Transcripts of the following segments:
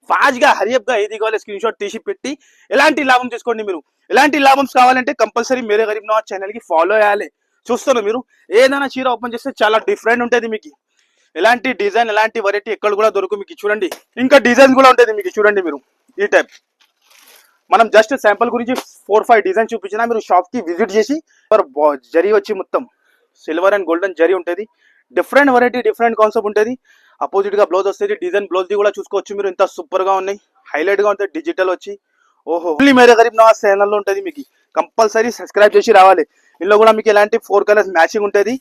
Fast గా hurry up గా ఏది కావాలి స్క్రీన్ షాట్ తీసి పెట్టి ఎలాంటి లాభం తీసుకోండి మీరు. ఎలాంటి లాభం కావాలంటే కంపల్సరీ మేరే గరీబ్ నవాజ్ ఛానల్ కి ఫాలో అయ్యాలి. చూస్తున్నారు మీరు ఏదైనా చీర ఓపెన్ చేస్తే చాలా డిఫరెంట్ ఉంటుంది మీకు. ఎలాంటి డిజైన్ ఎలాంటి వెరైటీ ఎక్కడ కూడా దొరుకు మీకు. చూడండి ఇంకా డిజైన్ కూడా ఉంటుంది మీకు. చూడండి మీరు ఈ టైప్ మనం జస్ట్ శాంపుల్ గురించి 4-5 డిజైన్ చూపించినా మీరు షాప్ కి విజిట్ చేసి జరీ వచ్చి మొత్తం సిల్వర్ అండ్ గోల్డెన్ జరీ ఉంటుంది. డిఫరెంట్ వెరైటీ డిఫరెంట్ కాన్సెప్ట్ ఉంటుంది. అపోజిట్ గా బ్లౌజ్ వస్తుంది. డిజైన్ బ్లౌజ్ ది కూడా చూసుకోవచ్చు మీరు. ఇంత సూపర్ గా ఉన్నాయి. హైలైట్ గా ఉంటుంది. డిజిటల్ వచ్చి ఓహో ఓన్లీ మేరే గరీబ్ నవాజ్ ఛానల్ లో ఉంటుంది మీకు. కంపల్సరీ సబ్స్క్రైబ్ చేసి రావాలి. ఇందులో కూడా మీకు ఎలాంటి 4 కలర్స్ మ్యాచింగ్ ఉంటుంది.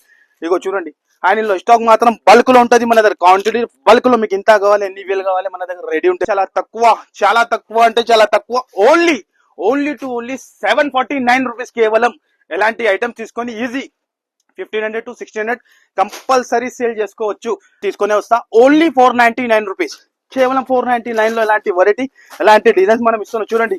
ఇగో చూడండి. అండ్ ఇందులో స్టాక్ మాత్రం బల్క్ లో ఉంటుంది మన దగ్గర. క్వాంటిటీ బల్క్ లో మీకు ఇంత కావాలి ఎన్ని వేలు కావాలి మన దగ్గర రెడీ ఉంటుంది. చాలా తక్కువ అంటే చాలా తక్కువ. ఓన్లీ 749 రూపీస్ కేవలం. ఎలాంటి ఐటమ్స్ తీసుకొని ఈజీ 1500 to 1600 కంపల్సరీ సేల్ చేసుకోవచ్చు. తీసుకునే వస్తా. ఓన్లీ 499 రూపీస్ కేవలం. 499 లో ఎలాంటి వెరైటీ ఎలాంటి డిజైన్స్ మనం ఇస్తున్నాం చూడండి.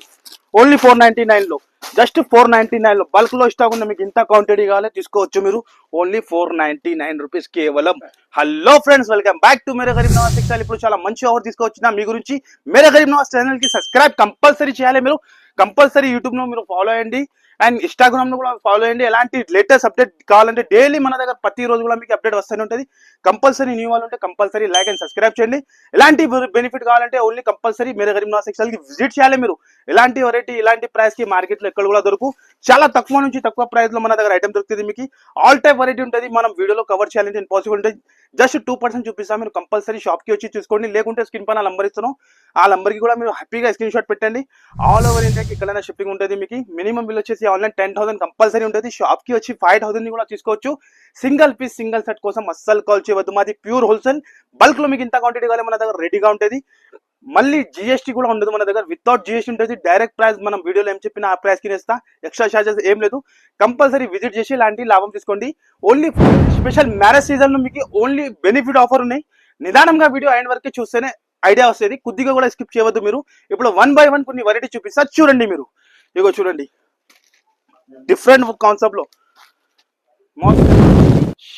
ఓన్లీ 499 లో జస్ట్ 499 లో బల్క్ లో స్టాక్ ఉంది మీకు. ఇంత క్వాంటిటీ కావాలి తీసుకోవచ్చు మీరు. ఓన్లీ 499 రూపీస్ కేవలం. Hello friends, welcome back to Mere Garib Nawaz textile. ఇప్పుడు చాలా మంచి ఆఫర్ తీసుకొచ్చిన మీ గురించి. మేరే గరీబ్ నవాజ్ ఛానల్ కి సబ్స్క్రైబ్ కంపల్సరీ చేయాలి మీరు. కంపల్సరీ యూట్యూబ్ లో మీరు ఫాలో అయ్యండి అండ్ ఇన్స్టాగ్రామ్ లో కూడా ఫాలో అయ్యండి. ఎలాంటి లేటెస్ట్ అప్డేట్ కావాలంటే డైలీ మన దగ్గర ప్రతి రోజు కూడా మీకు అప్డేట్ వస్తూనే ఉంటుంది. కంపల్సరీ న్యూ వాళ్ళు ఉంటే కంపల్సరీ లైక్ అండ్ సబ్స్క్రైబ్ చేయండి. ఎలాంటి బెనిఫిట్ కావాలంటే ఓన్లీ కంపల్సరీ మేరే గరీబ్ నవాజ్ టెక్స్టైల్ కి విజిట్ చేయాలి మీరు. ఎలాంటి వెరైటీ ఎలాంటి ప్రైస్ కి మార్కెట్ లో ఎక్కడ కూడా దొరుకు. చాలా తక్కువ నుంచి తక్కువ ప్రైస్ లో మన దగ్గర ఐటమ్ దొరుకుతుంది మీకు. ఆల్ టైప్ వెరైటీ ఉంటుంది. మనం వీడియోలో కవర్ చేయాలంటే ఇంపాసిబుల్ ఉంటుంది. జస్ట్ 2% చూపిస్తాం. మీరు కంపల్సరీ షాప్ కి వచ్చి చూసుకోండి. లేకుంటే స్క్రీన్ పైన నంబర్ ఇస్తున్నాం. ఆ నంబర్ కి కూడా మీరు హ్యాపీగా స్క్రీన్ షాట్ పెట్టండి. ఆల్ ఓవర్ ఇండియాకి ఎక్కడైనా షిప్పింగ్ ఉంటుంది మీకు. మినిమం బిల్ వచ్చేసి ఆన్లైన్ 10,000 కంపల్సరీ ఉంటుంది. షాప్ కి వచ్చి 5,000 కూడా తీసుకోవచ్చు. సింగిల్ పీస్ సింగిల్ సెట్ కోసం అస్సలు కాల్ చేయవద్దు. మాది ప్యూర్ హోల్సేల్. బల్క్ లో మీకు ఇంత క్వాంటిటీ కావాలి మన దగ్గర రెడీగా ఉంటుంది. మళ్ళీ జిఎస్టీ కూడా ఉండదు మన దగ్గర. వితౌట్ జిఎస్టీ ఉంటుంది. డైరెక్ట్ ప్రైస్ మనం వీడియోలో ఏం చెప్పినా ఆ ప్రైస్ కి వేస్తా. ఎక్స్ట్రా చార్జెస్ ఏం లేదు. కంపల్సరీ విజిట్ చేసి ఇలాంటి లాభం తీసుకోండి. ఓన్లీ స్పెషల్ మ్యారేజ్ సీజన్ లో మీకు ఓన్లీ బెనిఫిట్ ఆఫర్ ఉన్నాయి. నిదానంగా వీడియో అయిన వరకే చూస్తేనే ఐడియా వస్తుంది. కొద్దిగా కూడా స్కిప్ చేయవద్దు మీరు. ఇప్పుడు 1 by 1 కొన్ని వెరైటీ చూపిస్తా చూడండి మీరు. ఇగో చూడండి డిఫరెంట్ కాన్సెప్ట్ లో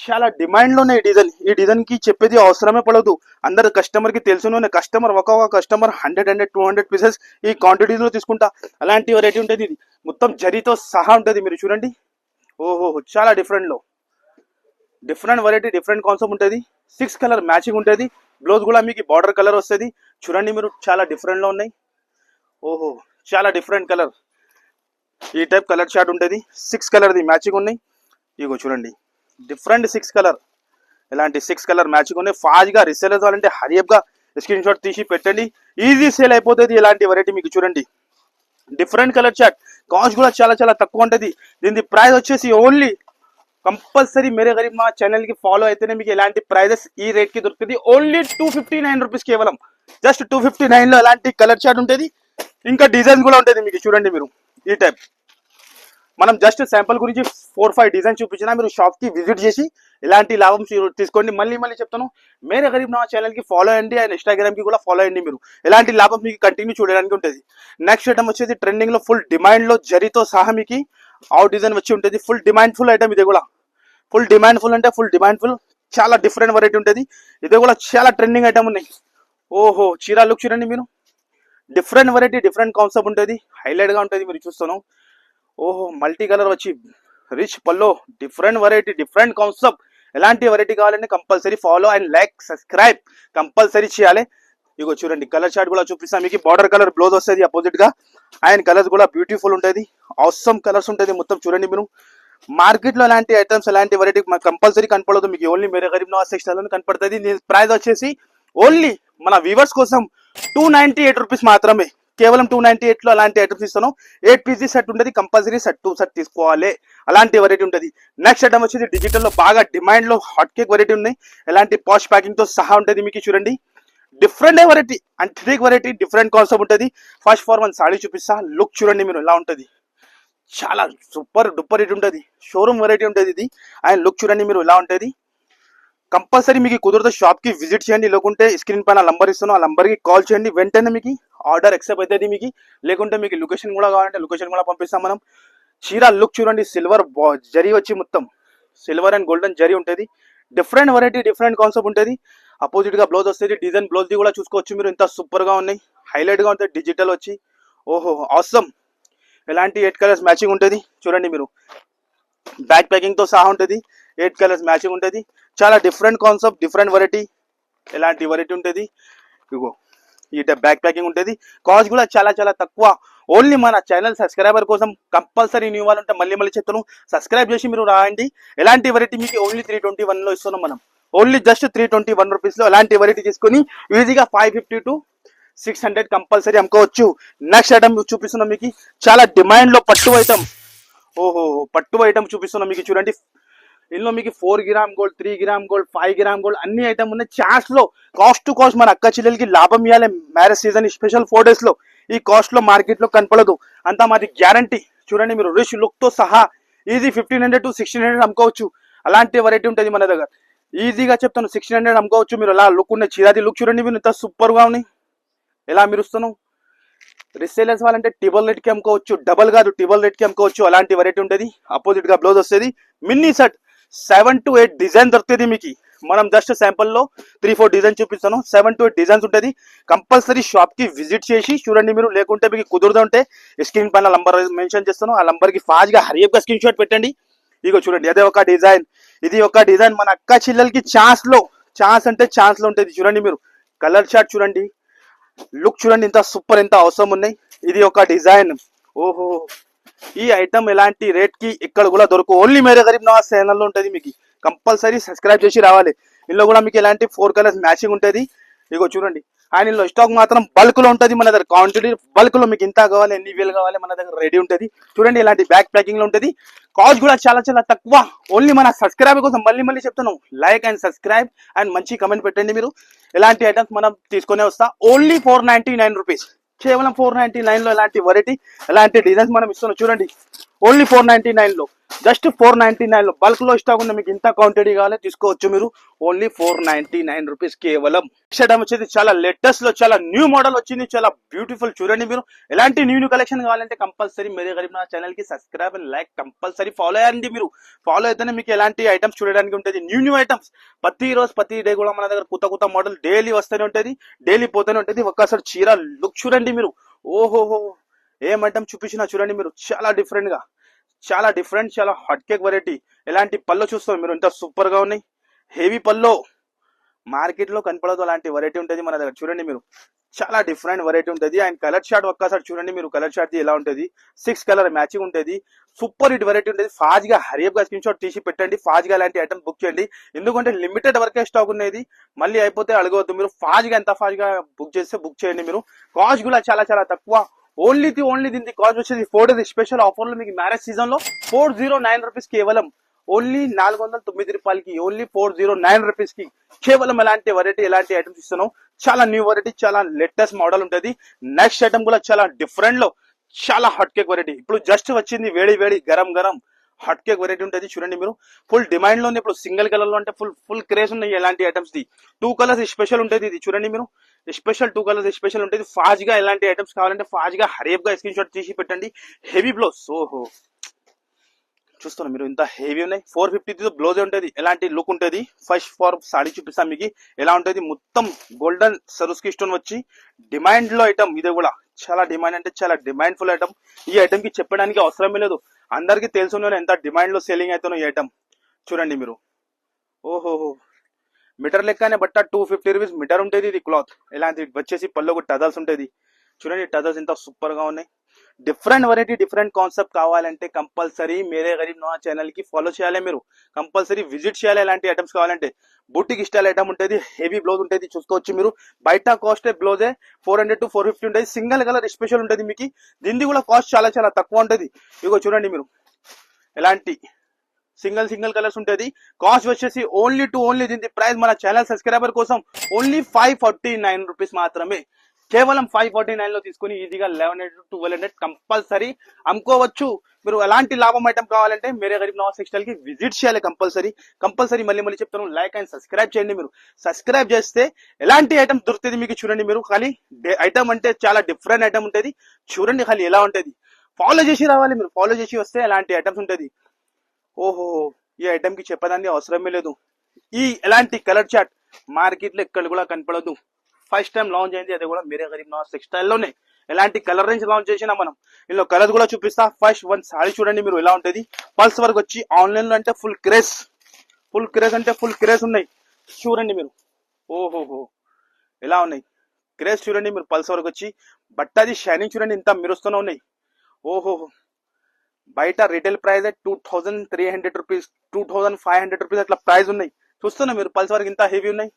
చాలా డిమాండ్ లోనే ఈ డిజైన్. ఈ డిజైన్ కి చెప్పేది అవసరమే పడదు. అందరు కస్టమర్ కి తెలుసును. కస్టమర్ ఒక్కొక్క కస్టమర్ 100-200 పీసెస్ ఈ క్వాంటిటీలో తీసుకుంటా. అలాంటి వెరైటీ ఉంటుంది. ఇది మొత్తం జరీతో సహా ఉంటుంది. మీరు చూడండి. ఓహో చాలా డిఫరెంట్ లో డిఫరెంట్ వెరైటీ డిఫరెంట్ కాన్సెప్ట్ ఉంటుంది. 6 కలర్ మ్యాచింగ్ ఉంటుంది. బ్లౌజ్ కూడా మీకు బార్డర్ కలర్ వస్తుంది. చూడండి మీరు చాలా డిఫరెంట్ లో ఉన్నాయి. ఓహో చాలా డిఫరెంట్ కలర్. ఈ టైప్ కలర్ షార్ట్ ఉంటుంది. 6 కలర్ది మ్యాచింగ్ ఉన్నాయి. ఇగో చూడండి డిఫరెంట్ 6 కలర్. ఇలాంటి 6 కలర్ మ్యాచింగ్ ఉన్నాయి. ఫాస్ట్ గా రిసేల్ అవ్వాలంటే హరియప్ గా స్క్రీన్ షాట్ తీసి పెట్టండి. ఈజీ సేల్ అయిపోతుంది. ఇలాంటి వెరైటీ మీకు చూడండి డిఫరెంట్ కలర్ చార్ట్. కాస్ట్ కూడా చాలా చాలా తక్కువ ఉంటుంది. దీని ప్రైస్ వచ్చేసి ఓన్లీ కంపల్సరీ మేరే గరీబ్ నవాజ్ ఛానల్ కి ఫాలో అయితేనే మీకు ఎలాంటి ప్రైజెస్ ఈ రేట్ కి దొరుకుతుంది. ఓన్లీ 259 రూపీస్ కేవలం. జస్ట్ 259 లో ఎలాంటి కలర్ చార్ట్ ఉంటుంది. ఇంకా డిజైన్ కూడా ఉంటుంది మీకు. చూడండి మీరు ఈ టైప్ మనం జస్ట్ శాంపుల్ గురించి 4-5 డిజైన్ చూపించినా మీరు షాప్ కి విజిట్ చేసి ఎలాంటి లాభం తీసుకోండి. మళ్ళీ చెప్తాను మేరే గరీబ్ నవాజ్ ఛానల్ కి ఫాలో అయ్యండి అండ్ ఇన్స్టాగ్రామ్ కి కూడా ఫాలో అయ్యండి. మీరు ఎలాంటి లాభం మీకు కంటిన్యూ చూడడానికి ఉంటుంది. నెక్స్ట్ ఐటమ్ వచ్చేది ట్రెండింగ్ లో ఫుల్ డిమాండ్ లో జరీతో సహా మీకు ఆ డిజైన్ వచ్చి ఉంటుంది. Full demand full item. ఇది కూడా ఫుల్ డిమాండ్ ఫుల్ అంటే ఫుల్ డిమాండ్ ఫుల్. చాలా డిఫరెంట్ వెరైటీ ఉంటుంది. ఇది కూడా చాలా ట్రెండింగ్ ఐటమ్ ఉన్నాయి. ఓహో చీర లుక్ చూడండి మీరు. డిఫరెంట్ వెరైటీ డిఫరెంట్ కాన్సెప్ట్ ఉంటుంది. హైలైట్ గా ఉంటుంది. మీరు చూస్తాను. ఓహో మల్టీ కలర్ వచ్చి రిచ్ పల్లో డిఫరెంట్ వెరైటీ డిఫరెంట్ కాన్సెప్ట్. ఎలాంటి వెరైటీ కావాలంటే compulsory follow and like subscribe compulsory చేయాలి. ఇగో చూడండి కలర్ చార్ట్ కూడా చూపిస్తాను మీకు. బార్డర్ కలర్ బ్లౌజ్ వస్తుంది అపోజిట్ గా. అండ్ కలర్స్ కూడా బ్యూటిఫుల్ ఉంటుంది. ఆసమ్ కలర్స్ ఉంటుంది మొత్తం. చూడండి మీరు మార్కెట్ లో ఎలాంటి ఐటమ్స్ ఎలాంటి వెరైటీ కంపల్సరీ కనపడదు మీకు. ఓన్లీ మేరే గరీబ్ నవాజ్ టెక్స్టైల్ లో కనపడుతుంది. దీని ప్రైస్ వచ్చేసి ఓన్లీ మన వ్యూవర్స్ కోసం 298 రూపీస్ మాత్రమే. కేవలం 298 లో అలాంటి ఐటమ్స్ ఇస్తాను. 8 పీసీ సెట్ ఉంటుంది. కంపల్సరీ సెట్ 2 సెట్ తీసుకోవాలి. అలాంటి వెరైటీ ఉంటుంది. నెక్స్ట్ ఐటమ్ వచ్చేది డిజిటల్ లో బాగా డిమాండ్ లో హాట్ కేక్ వెరైటీ ఉన్నాయి. ఎలాంటి పాష్ ప్యాకింగ్ తో సహా ఉంటుంది మీకు. చూడండి different variety antique variety different concept ఉంటుంది. ఫస్ట్ ఫార్ 1 సాడీ చూపిస్తా. లుక్ చూడండి మీరు ఎలా ఉంటుంది. చాలా సూపర్ డూపర్ హిట్ ఉంటుంది. షోరూమ్ వెరైటీ ఉంటుంది ఇది. అండ్ లుక్ చూడండి మీరు ఎలా ఉంటుంది. కంపల్సరీ మీకు కుదిరితే షాప్ కి విజిట్ చేయండి. లేకుంటే స్క్రీన్ పైన నంబర్ ఇస్తాను. ఆ నంబర్ కి కాల్ చేయండి. వెంటనే మీకు ఆర్డర్ యాక్సెప్ట్ అవుతుంది మీకు. లేకుంటే మీకు లొకేషన్ కూడా కావాలంటే లొకేషన్ కూడా పంపిస్తాం మనం. చీర లుక్ చూడండి. సిల్వర్ జరీ వచ్చి మొత్తం సిల్వర్ అండ్ గోల్డెన్ జరీ ఉంటుంది. డిఫరెంట్ వెరైటీ డిఫరెంట్ కాన్సెప్ట్ ఉంటుంది. అపోజిట్ గా బ్లౌజ్ వస్తుంది. డిజైన్ బ్లౌజ్ ది కూడా చూసుకోవచ్చు మీరు. ఇంత సూపర్ గా ఉన్నాయి. హైలైట్ గా ఉంటుంది డిజిటల్ వచ్చి. ఓహో అవసరం. ఎలాంటి 8 కలర్స్ మ్యాచింగ్ ఉంటుంది చూడండి మీరు. బ్యాక్ ప్యాకింగ్ తో సహా ఉంటుంది. 8 కలర్స్ మ్యాచింగ్ ఉంటుంది. చాలా డిఫరెంట్ కాన్సెప్ట్, డిఫరెంట్ వెరైటీ. ఎలాంటి వెరైటీ ఉంటుంది ఇగో ఈ బ్యాక్ ప్యాకింగ్ ఉంటుంది. కాస్ట్ కూడా చాలా చాలా తక్కువ. ఓన్లీ మన ఛానల్ సబ్స్క్రైబర్ కోసం కంపల్సరీ న్యూ వాళ్ళు ఉంటే మళ్ళీ మళ్ళీ చెప్తాను, సబ్స్క్రైబ్ చేసి మీరు రాయండి. ఎలాంటి వెరైటీ మీకు ఓన్లీ 321 లో ఇస్తున్నాం మనం. ఓన్లీ జస్ట్ 321 రూపీస్ లో ఎలాంటి వెరైటీ తీసుకొని ఈజీగా 550 to 600 కంపల్సరీ అమ్ముకోవచ్చు. నెక్స్ట్ ఐటమ్ చూపిస్తున్నాం మీకు, చాలా డిమాండ్ లో పట్టు ఐటమ్. ఓహో పట్టు ఐటమ్ చూపిస్తున్నాం మీకు చూడండి. ఇందులో మీకు 4 gram gold, 3 gram gold, 5 gram gold అన్ని ఐటమ్ ఉన్నాయి. ఛాన్స్ లో కాస్ట్ టు కాస్ట్ మన అక్క చెల్లెలకి లాభం ఇవ్వాలి. మ్యారేజ్ సీజన్ స్పెషల్ 4 days లో ఈ కాస్ట్ లో మార్కెట్ లో కనపడదు. అంతా మాది గ్యారంటీ. చూడండి మీరు రిచ్ లుక్ తో సహా ఈజీ 1500 to 1600 అమ్ముకోవచ్చు. అలాంటి వెరైటీ ఉంటుంది మన దగ్గర. ఈజీగా చెప్తాను 1600 అమ్ముకోవచ్చు. మీరు అలా లుక్ ఉన్న చీరాది లుక్ చూడండి మీరు ఎంత సూపర్ గా ఉన్నాయి. ఎలా మీరు ఇస్తున్నాం. రిసేలర్స్ వాళ్ళంటే టిబల్ రేట్ కి అమ్ముకోవచ్చు, డబల్ కాదు టిబల్ రేట్ కి అమ్ముకోవచ్చు. అలాంటి వెరైటీ ఉంటుంది. అపోజిట్ గా బ్లౌజ్ వస్తుంది. మిన్నీ సెట్ 7 to 8 డిజైన్ దొరుకుతుంది మీకు. మనం జస్ట్ శాంపుల్ లో 3-4 డిజైన్ చూపిస్తాను. 7 to 8 డిజైన్స్ ఉంటుంది. కంపల్సరీ షాప్ కి విజిట్ చేసి చూడండి మీరు. లేకుంటే మీకు కుదరదు అంటే స్క్రీన్ పైన నంబర్ మెన్షన్ చేస్తాను. ఆ నంబర్ కి ఫాస్ట్ గా హరియప్ గా స్క్రీన్ షాట్ పెట్టండి. ఇగో చూడండి అదే ఒక డిజైన్, ఇది ఒక డిజైన్. మన అక్క చెల్లెలకి ఛాన్స్ లో, ఛాన్స్ అంటే ఛాన్స్ లో ఉంటుంది. చూడండి మీరు కలర్ చార్ట్ చూడండి, లుక్ చూడండి ఎంత సూపర్, ఎంత అవసరం ఉన్నాయి. ఇది ఒక డిజైన్. ఓహో ఈ ఐటమ్ ఎలాంటి రేట్ కి ఇక్కడ కూడా దొరకవు. ఓన్లీ మేరే గరీబ్ నవాజ్ ఛానల్ లో ఉంటుంది మీకు. కంపల్సరీ సబ్స్క్రైబ్ చేసి రావాలి. ఇందులో కూడా మీకు ఎలాంటి 4 కలర్స్ మ్యాచింగ్ ఉంటుంది. ఇగో చూడండి. అండ్ ఇందులో స్టాక్ మాత్రం బల్క్ లో ఉంటుంది మన దగ్గర. క్వాంటిటీ బల్క్ లో మీకు ఇంత కావాలి, ఎన్ని వేలు కావాలి మన దగ్గర రెడీ ఉంటుంది. చూడండి ఇలాంటి బ్యాక్ ప్యాకింగ్ లో ఉంటుంది. కాస్ట్ కూడా చాలా చాలా తక్కువ. ఓన్లీ మన సబ్స్క్రైబర్ కోసం మళ్ళీ మళ్ళీ చెప్తాను, లైక్ అండ్ సబ్స్క్రైబ్ అండ్ మంచి కమెంట్ పెట్టండి మీరు. ఎలాంటి ఐటమ్స్ మనం తీసుకునే వస్తా. ఓన్లీ 499 రూపీస్, కేవలం 499 లో ఎలాంటి వెరైటీ, ఎలాంటి డిజైన్స్ మనం ఇస్తున్నాం చూడండి. ఓన్లీ 499 లో, జస్ట్ 499 లో బల్క్ లో స్టాక్ ఉంది. మీకు ఇంత క్వాంటిటీ కావాలి తీసుకోవచ్చు మీరు. ఓన్లీ 499 రూపీస్ కేవలం. ఐటమ్ వచ్చేది చాలా లేటెస్ట్ లో, చాలా న్యూ మోడల్ వచ్చింది, చాలా బ్యూటిఫుల్. చూడండి మీరు ఎలాంటి న్యూ కలెక్షన్ కావాలంటే కంపల్సరీ మేరే గరీబ్ నవాజ్ ఛానల్ కి subscribe and like compulsory follow అయ్యండి మీరు. ఫాలో అయితేనే మీకు ఎలాంటి ఐటమ్స్ చూడడానికి ఉంటుంది. న్యూ ఐటమ్స్ ప్రతి రోజు ప్రతి డే కూడా మన దగ్గర కొత్త కొత్త మోడల్ డైలీ వస్తూనే ఉంటుంది, డైలీ పోతూనే ఉంటుంది. ఒక్కసారి చీర లుక్ చూడండి మీరు. ఓహోహో ఏం ఐటమ్ చూపించినా చూడండి మీరు. చాలా డిఫరెంట్ గా, చాలా డిఫరెంట్, చాలా హాట్ కేక్ వెరైటీ. ఎలాంటి పళ్ళు చూస్తాం మీరు, ఎంత సూపర్ గా ఉన్నాయి. హెవీ పళ్ళు మార్కెట్ లో కనపడదు. అలాంటి వెరైటీ ఉంటుంది మన దగ్గర. చూడండి మీరు చాలా డిఫరెంట్ వెరైటీ ఉంటుంది. అండ్ కలర్ షార్ట్ ఒక్కసారి చూడండి మీరు. కలర్ షార్ట్ ఎలా ఉంటుంది, 6 కలర్ మ్యాచింగ్ ఉంటుంది. సూపర్ హిట్ వెరైటీ ఉంటుంది. ఫాస్ట్ గా హరియప్ గా స్క్రీన్ షాట్ తీసి పెట్టండి. ఫాస్ట్ గా ఇలాంటి ఐటమ్ బుక్ చేయండి. ఎందుకంటే లిమిటెడ్ వరకే స్టాక్ ఉన్నది, మళ్ళీ అయిపోతే అడగవద్దు మీరు. ఫాస్ట్ గా ఎంత ఫాస్ట్ గా బుక్ చేస్తే బుక్ చేయండి మీరు. కాస్ట్ కూడా చాలా చాలా తక్కువ. ఓన్లీ దీనికి కాస్ట్ వచ్చేది 4 days స్పెషల్ ఆఫర్ లో మీకు మ్యారేజ్ సీజన్ లో 409 రూపీస్ కేవలం. ఓన్లీ 409 రూపాయలకి, ఓన్లీ 409 రూపీస్ కి కేవలం ఎలాంటి వెరైటీ, ఎలాంటి ఐటమ్స్ ఇస్తున్నాం. చాలా న్యూ వెరైటీ, చాలా లేటెస్ట్ మోడల్ ఉంటుంది. నెక్స్ట్ ఐటమ్ కూడా చాలా డిఫరెంట్ లో, చాలా హాట్ కేక్ వెరైటీ. ఇప్పుడు జస్ట్ వచ్చింది వేడి వేడి garam garam hot cake variety ఉంటుంది. చూడండి మీరు ఫుల్ డిమాండ్ లో ఉంది ఇప్పుడు. సింగిల్ కలర్ లో అంటే ఫుల్ క్రేజ్ ఉన్నాయి ఎలాంటి ఐటమ్స్ ది. 2 కలర్స్ స్పెషల్ ఉంటుంది. ఇది చూడండి మీరు స్పెషల్ 2 కలర్స్ స్పెషల్ ఉంటుంది. ఫాస్ట్ గా ఎలాంటి ఐటమ్స్ కావాలంటే ఫాస్ట్ గా హరియప్ గా స్క్రీన్ షాట్ తీసి పెట్టండి. Heavy blouse. ఓహో చూస్తున్నారు మీరు ఇంత హెవీ ఉన్నాయి. 450 బ్లౌజ్ ఉంటుంది. ఎలాంటి లుక్ ఉంటుంది. ఫస్ట్ ఫార్ సాడీ చూపిస్తాను మీకు ఎలా ఉంటుంది. మొత్తం గోల్డెన్ సరుస్కి స్టోన్ వచ్చి డిమాండ్ లో ఐటమ్. ఇది కూడా చాలా డిమాండ్ అంటే చాలా డిమాండ్ ఫుల్ ఐటమ్. ఈ ఐటమ్ కి చెప్పడానికి అవసరమే లేదు, అందరికి తెలుసు ఎంత డిమాండ్ లో సేలింగ్ అవుతానో ఈ ఐటమ్. చూడండి మీరు ఓహోహో మీటర్ లెక్కనే బట్ట 250 రూపీస్ మీటర్ ఉంటుంది. ఇది క్లాత్ ఇలాంటి వచ్చేసి పళ్ళు టజల్స్ ఉంటుంది. చూడండి టజల్స్ ఎంత సూపర్ గా ఉన్నాయి. డిఫరెంట్ వెరైటీ, డిఫరెంట్ కాన్సెప్ట్ కావాలంటే కంపల్సరీ మేరే గరీబ్ నవాజ్ ఛానల్ కి ఫాలో చేయాలి మీరు. కంపల్సరీ విజిట్ చేయాలి. ఎలాంటి ఐటమ్స్ కావాలంటే బుట్టికి స్టైల్ ఐటమ్ ఉంటుంది. హెవీ బ్లౌజ్ ఉంటుంది. చూసుకోవచ్చు మీరు. బయట కాస్ట్ బ్లౌజే 400 to 450 ఉంటుంది. సింగిల్ కలర్ స్పెషల్ ఉంటుంది మీకు. దీనిది కూడా కాస్ట్ చాలా చాలా తక్కువ ఉంటుంది. ఇగో చూడండి మీరు ఎలాంటి సింగిల్ కలర్స్ ఉంటుంది. కాస్ట్ వచ్చేసి ఓన్లీ దీని ప్రైస్ మన ఛానల్ సబ్స్క్రైబర్ కోసం ఓన్లీ 549 రూపీస్ మాత్రమే. కేవలం 549 లో తీసుకుని ఈజీగా 1100 to 1200 కంపల్సరీ అమ్ముకోవచ్చు మీరు. ఎలాంటి లాభం ఐటమ్ కావాలంటే మేరే గరీబ్ నవాజ్ టెక్స్టైల్ కి విజిట్ చేయాలి కంపల్సరీ. మళ్ళీ చెప్తాను, లైక్ అండ్ సబ్స్క్రైబ్ చేయండి మీరు. సబ్స్క్రైబ్ చేస్తే ఎలాంటి ఐటమ్ దొరుకుతుంది మీకు. చూడండి మీరు ఖాళీ ఐటమ్ అంటే చాలా డిఫరెంట్ ఐటమ్ ఉంటుంది. చూడండి ఖాళీ ఎలా ఉంటుంది. ఫాలో చేసి రావాలి మీరు. ఫాలో చేసి వస్తే ఎలాంటి ఐటమ్స్ ఉంటుంది. ఓహో ఈ ఐటమ్ కి చెప్పడానికి అవసరమే లేదు. ఈ ఎలాంటి కలర్ చార్ట్ మార్కెట్ లో ఎక్కడ కూడా కనపడదు. ఫస్ట్ టైం లాంచ్ అయింది, అది కూడా మీరే గరీబ్ నవాజ్ టెక్స్టైల్ లోనే. ఎలాంటి కలర్ రేంజ్ లాంచ్ చేసినా మనం. ఇందులో కలర్ కూడా చూపిస్తా. ఫస్ట్ వన్ సారీ చూడండి మీరు ఎలా ఉంటది. పల్స్ వరకు వచ్చి ఆన్లైన్ లో అంటే ఫుల్ క్రేజ్ అంటే ఫుల్ క్రేజ్ ఉన్నాయి. చూడండి మీరు, ఓహోహో ఎలా ఉన్నాయి క్రేజ్ చూడండి మీరు. పల్స్ వరకు వచ్చి బట్టది షైనింగ్ చూడండి ఇంత మెరుస్తూనే ఉన్నాయి. ఓహో, బయట రిటైల్ ప్రైస్ 2300 రూపీస్, 2500 రూపీస్ అట్లా ప్రైస్ ఉన్నాయి. చూస్తున్నా మీరు పల్స్ వరకు ఇంత హెవీ ఉన్నాయి,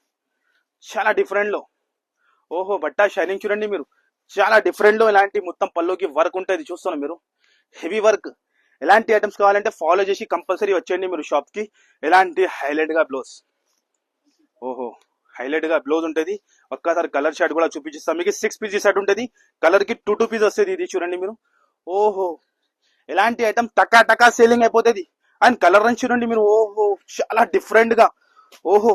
చాలా డిఫరెంట్ లో. ఓహో, బట్ట షైనింగ్ చూడండి మీరు, చాలా డిఫరెంట్ లో. ఇలాంటి మొత్తం పల్లోకి వర్క్ ఉంటుంది చూస్తున్నా మీరు, హెవీ వర్క్. ఎలాంటి ఐటమ్స్ కావాలంటే ఫాలో చేసి కంపల్సరీ వచ్చేయండి మీరు షాప్ కి. ఎలాంటి హైలైట్ గా బ్లౌజ్, ఓహో హైలైట్ గా బ్లౌజ్ ఉంటుంది. ఒక్కసారి కలర్ షర్ట్ కూడా చూపించిస్తాం మీకు. 6 పీస్ షర్ట్ ఉంటుంది, కలర్ కి 2 పీస్ వస్తుంది. ఇది చూడండి మీరు, ఓహో ఎలాంటి ఐటమ్ టకా టకా సేలింగ్ అయిపోతుంది. అండ్ కలర్ రేంజ్ చూడండి మీరు, ఓహో చాలా డిఫరెంట్ గా, ఓహో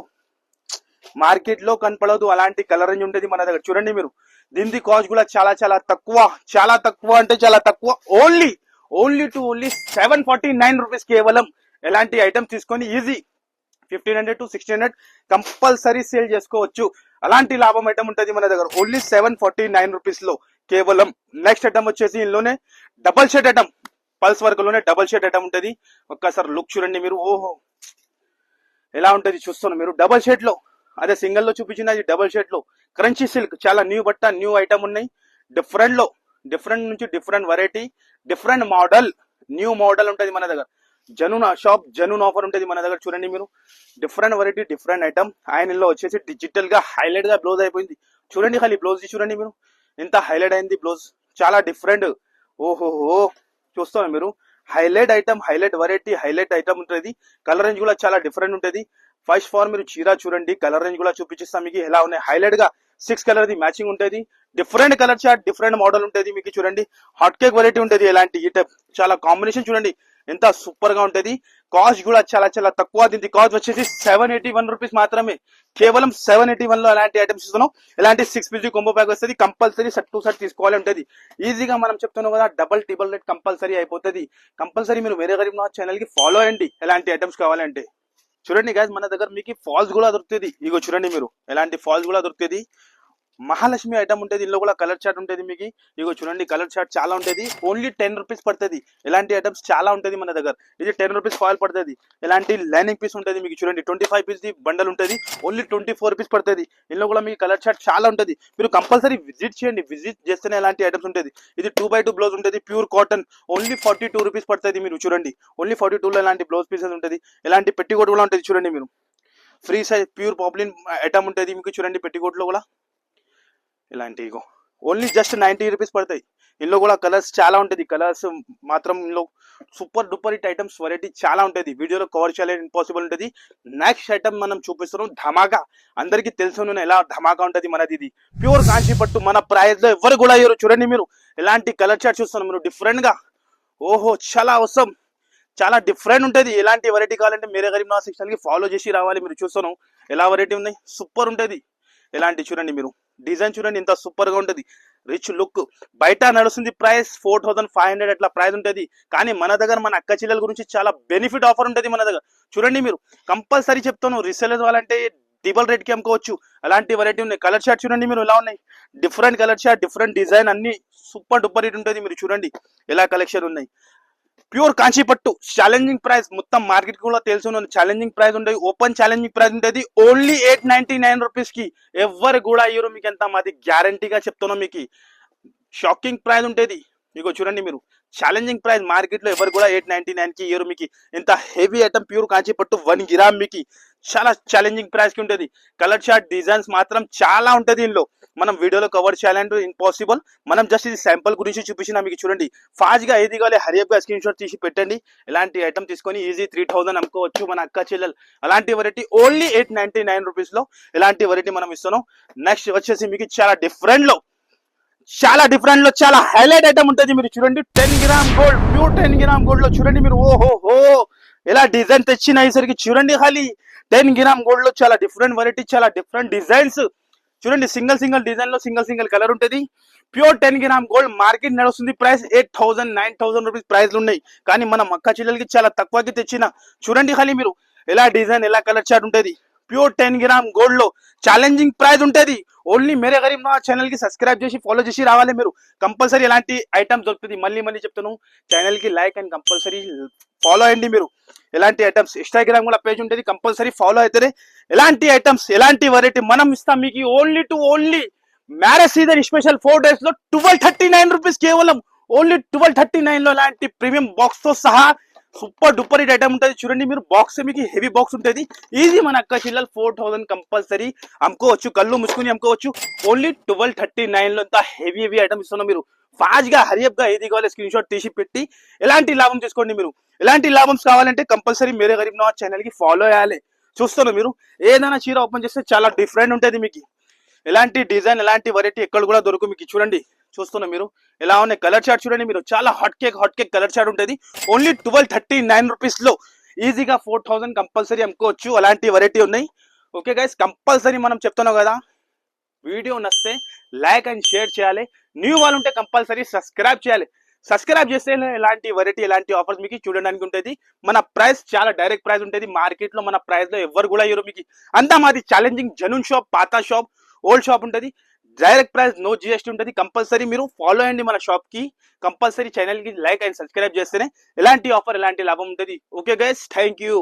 మార్కెట్ లో కనపడదు అలాంటి కలర్ రేంజ్ ఉంటుంది మన దగ్గర. చూడండి మీరు, దీని కాస్ట్ కూడా చాలా చాలా తక్కువ, చాలా తక్కువ అంటే చాలా తక్కువ. ఓన్లీ 749 రూపీస్ కేవలం. ఎలాంటి ఐటమ్స్ తీసుకొని ఈజీ 1500 to 1600 కంపల్సరీ సేల్ చేసుకోవచ్చు. అలాంటి లాభం ఐటమ్ ఉంటుంది మన దగ్గర. ఓన్లీ 749 రూపీస్ లో కేవలం. నెక్స్ట్ ఐటమ్ వచ్చేసి ఇందులోనే double shirt item, pulse work లోనే డబల్ షర్ట్ ఐటమ్ ఉంటుంది. ఒక్కసారి లుక్ చూడండి మీరు, ఓహో ఎలా ఉంటది చూస్తున్నారు మీరు. డబల్ షర్ట్ లో, అదే సింగిల్ లో చూపించిన డబల్ షర్ట్ లో క్రంచీ సిల్క్, చాలా న్యూ బట్ట, న్యూ ఐటమ్ ఉన్నాయి. డిఫరెంట్ లో, డిఫరెంట్ నుంచి different variety, different model, new model ఉంటుంది మన దగ్గర. జనూన్ షాప్, జనూన్ ఆఫర్ ఉంటుంది మన దగ్గర. చూడండి మీరు, డిఫరెంట్ వెరైటీ, డిఫరెంట్ ఐటమ్. ఆయన వచ్చేసి డిజిటల్ గా హైలైట్ గా బ్లౌజ్ అయిపోయింది. చూడండి ఖాళీ బ్లౌజ్ చూడండి మీరు, ఎంత హైలైట్ అయింది బ్లౌజ్, చాలా డిఫరెంట్. ఓహోహో చూస్తాను మీరు, highlight item, highlight variety, highlight item ఉంటుంది. కలర్ రేంజ్ కూడా చాలా డిఫరెంట్ ఉంటుంది. ఫస్ట్ ఫార్ మీరు చీర చూడండి, కలర్ రేంజ్ కూడా చూపించేస్తాం మీకు ఎలా ఉన్నాయి. హైలైట్ గా 6 కలర్ ది మ్యాచింగ్ ఉంటుంది. Different colour chart, different model ఉంటుంది మీకు. చూడండి హాట్ కేక్ వెరైటీ ఉంటుంది. ఎలాంటి ఈ టైప్ చాలా కాంబినేషన్ చూడండి ఎంత సూపర్ గా ఉంటది. కాస్ట్ కూడా చాలా చాలా తక్కువ. దీనికి కాస్ట్ వచ్చేసి 781 రూపీస్ మాత్రమే, కేవలం 781 లో ఎలాంటి ఐటమ్స్ ఇస్తున్నాం. ఎలాంటి 6 పీస్ కొంబో ప్యాక్ వస్తుంది. కంపల్సరీ సెట్ టు సెట్ తీసుకోవాలి ఉంటుంది. ఈజీగా మనం చెప్తున్నాం కదా, డబల్ టిబల్ రేట్ కంపల్సరీ అయిపోతుంది. కంపల్సరీ మీరు వేరే గరీబ్ నా ఛానల్ కి ఫాలో అయ్యండి ఎలాంటి ఐటమ్స్ కావాలంటే. చూడండి గైస్, మన దగ్గర మీకు ఫాల్స్ కూడా దొరుకుతుంది. ఇగో చూడండి మీరు, ఎలాంటి ఫాల్స్ కూడా దొరుకుతుంది. మహాలక్ష్మి ఐటమ్ ఉంటుంది, ఇందులో కూడా కలర్ చార్ట్ ఉంటుంది మీకు. ఇగో చూడండి కలర్ చార్ట్ చాలా ఉంటుంది. ఓన్లీ 10 రూపీస్ పడుతుంది. ఎలాంటి ఐటమ్స్ చాలా ఉంటుంది మన దగ్గర. ఇది 10 రూపీస్ ఫాయిల్ పడుతుంది. ఎలాంటి లైనింగ్ పీస్ ఉంటుంది మీకు. చూడండి 25 పీస్ ది బండల్ ఉంటుంది. ఓన్లీ 24 రూపీస్ పడుతుంది. ఇందులో కూడా మీకు కలర్ చార్ట్ చాలా ఉంటుంది. మీరు కంపల్సరీ విజిట్ చేయండి, విజిట్ చేస్తేనే ఎలాంటి ఐటమ్స్ ఉంటుంది. ఇది 2x2 బ్లౌజ్ ఉంటుంది, ప్యూర్ కాటన్. ఓన్లీ 42 రూపీస్ పడుతుంది. మీరు చూడండి ఓన్లీ 42 లో ఎలాంటి బ్లౌజ్ పీసెస్ ఉంటుంది. ఎలాంటి పెట్టికోట్ కూడా ఉంటుంది. చూడండి మీరు, ఫ్రీ సైజ్ ప్యూర్ పాపులిన్ ఐటమ్ ఉంటుంది మీకు. చూడండి పెట్టికోట్ లో కూడా ఇలాంటి ఇగో ఓన్లీ జస్ట్ 90 రూపీస్ పడతాయి. ఇందులో కూడా కలర్స్ చాలా ఉంటుంది. కలర్స్ మాత్రం ఇందులో super duper hit items variety చాలా ఉంటుంది. వీడియోలో కవర్ చేయలేదు, ఇంపాసిబుల్ ఉంటుంది. నెక్స్ట్ ఐటమ్ మనం చూపిస్తున్నాం ధమాకా. అందరికీ తెలుసు ఎలా ధమాకా ఉంటుంది మనది. ఇది ప్యూర్ కాంచీ పట్టు, మన ప్రైస్ లో ఎవరు కూడా అయ్యారు. చూడండి మీరు, ఎలాంటి కలర్ చార్ట్ చూస్తున్నారు మీరు, డిఫరెంట్ గా. ఓహో చాలా అవసరం, చాలా డిఫరెంట్ ఉంటుంది. ఎలాంటి వెరైటీ కావాలంటే మీరే గరీబ్ నవాజ్ సెక్షన్ కి ఫాలో చేసి రావాలి. మీరు చూస్తాను ఎలా వెరైటీ ఉన్నాయి, సూపర్ ఉంటుంది. ఎలాంటి చూడండి మీరు, డిజైన్ చూడండి ఎంత సూపర్ గా ఉంటుంది. Rich look. బయట నడుస్తుంది ప్రైస్ 4500 అట్లా ప్రైస్ ఉంటుంది. కానీ మన దగ్గర మన అక్క చెల్లెల గురించి చాలా బెనిఫిట్ ఆఫర్ ఉంటుంది మన దగ్గర. చూడండి మీరు, కంపల్సరీ చెప్తాను, రీసెలర్స్ వాళ్ళంటే డబల్ రేట్ కి అమ్ముకోవచ్చు. అలాంటి వెరైటీ ఉన్నాయి. కలర్ షార్ట్ చూడండి మీరు ఎలా ఉన్నాయి. Different colour short, different design, అన్ని సూపర్ డూపర్ హిట్ ఉంటుంది. మీరు చూడండి ఎలా కలెక్షన్ ఉన్నాయి. ప్యూర్ కాంచీ పట్టు, ఛాలెంజింగ్ ప్రైస్. మొత్తం మార్కెట్ కూడా తెలుసు, ఛాలెంజింగ్ ప్రైస్ ఉంటుంది. ఓపెన్ ఛాలెంజింగ్ ప్రైస్ ఉంటుంది. ఓన్లీ 899 రూపీస్ కి ఎవరు కూడా అయ్యారు మీకు. ఎంత మాది గ్యారంటీగా చెప్తున్నాం మీకు. షాకింగ్ ప్రైస్ ఉంటుంది. మీకు చూడండి మీరు, ఛాలెంజింగ్ ప్రైస్. మార్కెట్ లో ఎవరు కూడా 899 కి ఇయ్యరు మీకు. ఇంత హెవీ ఐటమ్ ప్యూర్ కాంచీ పట్టు 1 గ్రామ్ మీకు చాలా ఛాలెంజింగ్ ప్రైస్ కి ఉంటుంది. కలర్ షార్ట్ డిజైన్స్ మాత్రం చాలా ఉంటుంది. ఇందులో మనం వీడియోలో కవర్ చేయాలంటే ఇంపాసిబుల్. మనం జస్ట్ ఇది శాంపుల్ గురించి చూపించిన మీకు. చూడండి ఫాస్ట్ గా ఏది కావాలి హరియప్ గా స్క్రీన్ షాట్ తీసి పెట్టండి. ఇలాంటి ఐటమ్ తీసుకొని ఈజీ 3000 అమ్ముకోవచ్చు మన అక్క చెల్లెలు. అలాంటి వెరైటీ ఓన్లీ 899 రూపీస్ లో ఇలాంటి వెరైటీ మనం ఇస్తున్నాం. నెక్స్ట్ వచ్చేసి మీకు చాలా డిఫరెంట్ లో, చాలా హైలైట్ ఐటమ్ ఉంటుంది. మీరు చూడండి 10 gram gold, pure 10 gram gold లో చూడండి మీరు. ఓహో ఎలా డిజైన్ తెచ్చిన ఈసరికి చూడండి. ఖాళీ 10 గ్రామ్ గోల్డ్ లో చాలా డిఫరెంట్ వెరైటీ, చాలా డిఫరెంట్ డిజైన్స్. చూడండి సింగిల్ డిజైన్ లో సింగిల్ కలర్ ఉంటుంది. Pure 10 gram gold. మార్కెట్ నడుస్తుంది ప్రైస్ 8000 9000 రూపీస్ ప్రైస్లు ఉన్నాయి. కానీ మన మక్క చెల్లెలకి చాలా తక్కువకి తెచ్చిన. చూడండి ఖాళీ మీరు ఎలా డిజైన్, ఎలా కలర్ చార్ట్ ఉంటుంది. ప్యూర్ 10 గ్రామ్ గోల్డ్ లో ఛాలెంజింగ్ ప్రైస్ ఉంటది. ఓన్లీ మేరే గరీబ్ నవాజ్ ఛానల్ కి సబ్స్క్రైబ్ చేసి ఫాలో చేసి రావాలి మీరు. కంపల్సరీ ఇలాంటి ఐటమ్స్ దొరుకుతుంది. మళ్ళీ మళ్ళీ చెప్తాను, ఛానల్ కి లైక్ అండ్ కంపల్సరీ ఫాలో అయ్యండి మీరు. ఎలాంటి ఐటమ్స్ ఇన్స్టాగ్రామ్ కూడా పేజ్ ఉంటుంది, కంపల్సరీ ఫాలో అయితేనే ఎలాంటి ఐటమ్స్ ఎలాంటి వెరైటీ మనం ఇస్తాం మీకు. Only to only marriage season special 4 days లో 1239 రూపీస్ కేవలం. ఓన్లీ 1239 లో ఇలాంటి ప్రీమియం బాక్స్ తో సహా సూపర్ డూపర్ హిట్ ఐటమ్ ఉంటుంది. చూడండి మీరు, బాక్స్ మీకు హెవీ బాక్స్ ఉంటుంది. ఈజీ మన అక్క చిల్లలు 4000 కంపల్సరీ అమ్ముకోవచ్చు, కళ్ళు ముసుకుని అమ్ముకోవచ్చు. ఓన్లీ 1239 లో ఇంత హెవీ హెవీ ఐటమ్ ఇస్తున్నాం. మీరు ఫాస్ట్ గా హరియప్ గా ఏది కావాలి స్క్రీన్ షాట్ తీసి పెట్టి ఎలాంటి లాభం చేసుకోండి మీరు. ఎలాంటి లాభం కావాలంటే కంపల్సరీ మేరే గరీబ్ నవాజ్ ఛానల్ కి ఫాలో అయ్యాలి. చూస్తున్నారు మీరు, ఏదైనా చీర ఓపెన్ చేస్తే చాలా డిఫరెంట్ ఉంటుంది మీకు. ఎలాంటి డిజైన్ ఎలాంటి వెరైటీ ఎక్కడ కూడా దొరుకు మీకు. చూడండి, చూస్తున్నారు మీరు ఎలా ఉన్నాయి కలర్ చార్ట్ చూడండి మీరు. చాలా హాట్ కేక్ కలర్ చార్ట్ ఉంటుంది. ఓన్లీ 1239 రూపీస్ లో ఈజీగా 4000 కంపల్సరీ అమ్ముకోవచ్చు. అలాంటి వెరైటీ ఉన్నాయి. ఓకే గైస్, కంపల్సరీ మనం చెప్తున్నాం కదా, వీడియో నచ్చితే లైక్ అండ్ షేర్ చేయాలి. న్యూ వాళ్ళు ఉంటే కంపల్సరీ సబ్స్క్రైబ్ చేయాలి. సబ్స్క్రైబ్ చేస్తే ఎలాంటి వెరైటీ ఎలాంటి ఆఫర్స్ మీకు చూడడానికి ఉంటుంది. మన ప్రైస్ చాలా డైరెక్ట్ ప్రైస్ ఉంటుంది. మార్కెట్ లో మన ప్రైస్ లో ఎవరు కూడా ఇవ్వరు మీకు. అంతా మాది ఛాలెంజింగ్ జనూన్ షాప్, పాత షాప్, ఓల్డ్ షాప్ ఉంటుంది. డైరెక్ట్ ప్రైస్, నో జిఎస్టీ ఉంటుంది. కంపల్సరీ మీరు ఫాలో అయ్యండి మన షాప్ కి. కంపల్సరీ ఛానల్ కి లైక్ అండ్ సబ్స్క్రైబ్ చేస్తేనే ఎలాంటి ఆఫర్ ఎలాంటి లాభం ఉంటుంది. Okay guys, thank you.